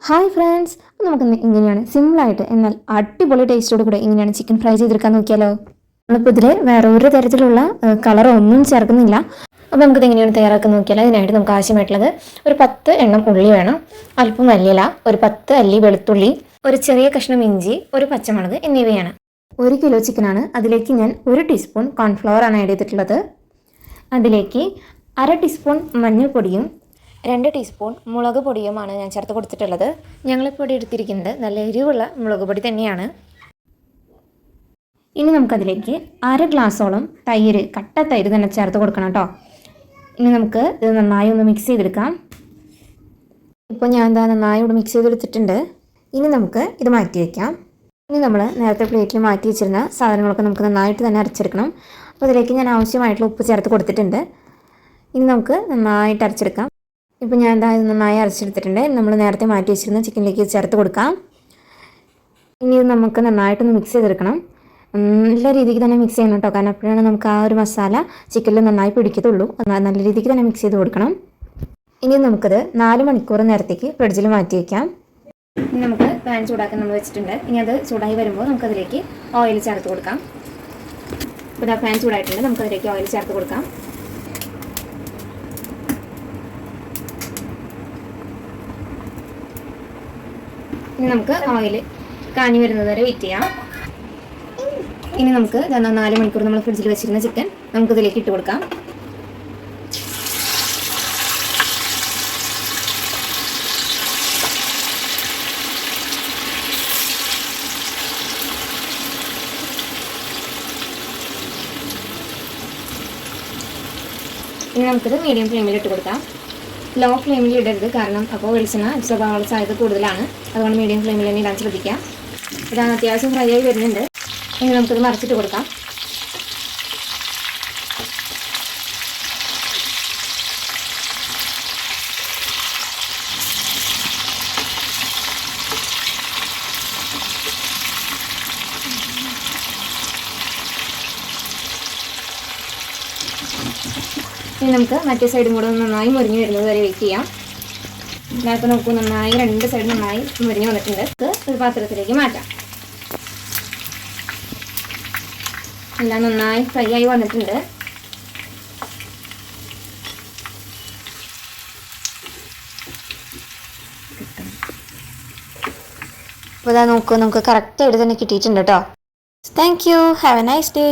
Hi friends, നമുക്ക് ഇങ്ങനെയാണ് സിമ്പിളായിട്ട് എന്നാൽ അടിപൊളി ടേസ്റ്റോട് കൂടെ ഇങ്ങനെയാണ് ചിക്കൻ ഫ്രൈ ചെയ്തെടുക്കാൻ നോക്കിയാലോ. നമ്മളിപ്പോൾ ഇതിൽ വേറെ ഒരു തരത്തിലുള്ള കളറോ ഒന്നും ചേർക്കുന്നില്ല. അപ്പോൾ നമുക്കിത് എങ്ങനെയാണ് തയ്യാറാക്കാൻ നോക്കിയാലോ. അതിനായിട്ട് നമുക്ക് ആവശ്യമായിട്ടുള്ളത് ഒരു 10 എണ്ണം ഉള്ളി വേണം, അല്പം മല്ലിയില, ഒരു 10 അല്ലി വെളുത്തുള്ളി, ഒരു ചെറിയ കഷ്ണം ഇഞ്ചി, ഒരു പച്ചമുളക് എന്നിവയാണ്. 1 കിലോ ചിക്കനാണ്. അതിലേക്ക് ഞാൻ 1 ടീസ്പൂൺ കോൺഫ്ലവർ ആണ് ആഡ് ചെയ്തിട്ടുള്ളത്. അതിലേക്ക് 1/2 ടീസ്പൂൺ മഞ്ഞൾപ്പൊടിയും 2 ടീസ്പൂൺ മുളക് പൊടിയുമാണ് ഞാൻ ചേർത്ത് കൊടുത്തിട്ടുള്ളത്. ഞങ്ങളിപ്പോൾ എടുത്തിരിക്കുന്നത് നല്ല എരിവുള്ള മുളക് പൊടി തന്നെയാണ്. ഇനി നമുക്കതിലേക്ക് 1/2 ഗ്ലാസോളം തൈര്, കട്ട തൈര് തന്നെ ചേർത്ത് കൊടുക്കണം കേട്ടോ. ഇനി നമുക്ക് ഇത് നന്നായി ഒന്ന് മിക്സ് ചെയ്തെടുക്കാം. ഇപ്പോൾ ഞാൻ എന്താ നന്നായി ഇവിടെ മിക്സ് ചെയ്തെടുത്തിട്ടുണ്ട്. ഇനി നമുക്ക് ഇത് മാറ്റി വയ്ക്കാം. ഇനി നമ്മൾ നേരത്തെ പ്ലേറ്റിൽ മാറ്റി വെച്ചിരുന്ന സാധനങ്ങളൊക്കെ നമുക്ക് നന്നായിട്ട് തന്നെ അരച്ചെടുക്കണം. അപ്പോൾ അതിലേക്ക് ഞാൻ ആവശ്യമായിട്ടുള്ള ഉപ്പ് ചേർത്ത് കൊടുത്തിട്ടുണ്ട്. ഇനി നമുക്ക് നന്നായിട്ട് അരച്ചെടുക്കാം. ഇപ്പോൾ ഞാൻ എന്താ നന്നായി അരച്ചെടുത്തിട്ടുണ്ട്. നമ്മൾ നേരത്തെ മാറ്റി വെച്ചിരുന്ന ചിക്കനിലേക്ക് ചേർത്ത് കൊടുക്കാം. ഇനി ഇത് നമുക്ക് നന്നായിട്ടൊന്ന് മിക്സ് ചെയ്തെടുക്കണം. നല്ല രീതിക്ക് തന്നെ മിക്സ് ചെയ്യണം കേട്ടോ, കാരണം അപ്പോഴാണ് നമുക്ക് ആ ഒരു മസാല ചിക്കനിൽ നന്നായി പിടിക്കത്തുള്ളൂ. നല്ല രീതിക്ക് തന്നെ മിക്സ് ചെയ്ത് കൊടുക്കണം. ഇനി നമുക്കത് 4 മണിക്കൂർ നേരത്തേക്ക് ഫ്രിഡ്ജിൽ മാറ്റി വയ്ക്കാം. ഇനി നമുക്ക് പാൻ ചൂടാക്കാൻ നമ്മൾ വെച്ചിട്ടുണ്ട്. ഇനി അത് ചൂടായി വരുമ്പോൾ നമുക്കതിലേക്ക് ഓയിൽ ചേർത്ത് കൊടുക്കാം. ഇപ്പോൾ പാൻ ചൂടായിട്ടുണ്ട്, നമുക്കതിലേക്ക് ഓയിൽ ചേർത്ത് കൊടുക്കാം. ഇനി നമുക്ക് ഓയിൽ കാഞ്ഞു വരുന്നത് വരെ വെയിറ്റ് ചെയ്യാം. ഇനി നമുക്ക് 4 മണിക്കൂർ നമ്മൾ ഫ്രിഡ്ജിൽ വെച്ചിരുന്ന ചിക്കൻ നമുക്കിതിലേക്ക് ഇട്ട് കൊടുക്കാം. ഇനി നമുക്കിത് മീഡിയം ഫ്ലെയിമിൽ ഇട്ട് കൊടുക്കാം. ലോ ഫ്ലെയിമിൽ ഇടരുത്, കാരണം അപ്പോൾ വെളിച്ചെണ്ണ അബ്സോർബ് ആവാനുള്ള സാധ്യത കൂടുതലാണ്. അതുകൊണ്ട് മീഡിയം ഫ്ലെയിമിൽ തന്നെ ഇടാൻ ശ്രദ്ധിക്കാം. ഇതാണ് അത്യാവശ്യം ഫ്രൈ ആയി വരുന്നുണ്ട്. ഇനി നമുക്കിത് മറിച്ചിട്ട് കൊടുക്കാം. ഇനി നമുക്ക് മറ്റേ സൈഡും കൂടെ നന്നായി മുരിഞ്ഞ് വരുന്നത് വരെ വെയിറ്റ് ചെയ്യാം. ഇതിനകത്ത് നമുക്ക് നന്നായി 2 സൈഡ് നന്നായി മുരിഞ്ഞ് വന്നിട്ടുണ്ട്. ഒരു പാത്രത്തിലേക്ക് മാറ്റാം. എല്ലാം നന്നായി ഫ്രൈ ആയി വന്നിട്ടുണ്ട്. അപ്പോൾ ഇതാ നോക്കൂ, നമുക്ക് കറക്റ്റായിട്ട് തന്നെ കിട്ടിയിട്ടുണ്ട് കേട്ടോ. Thank you. Have A nice day.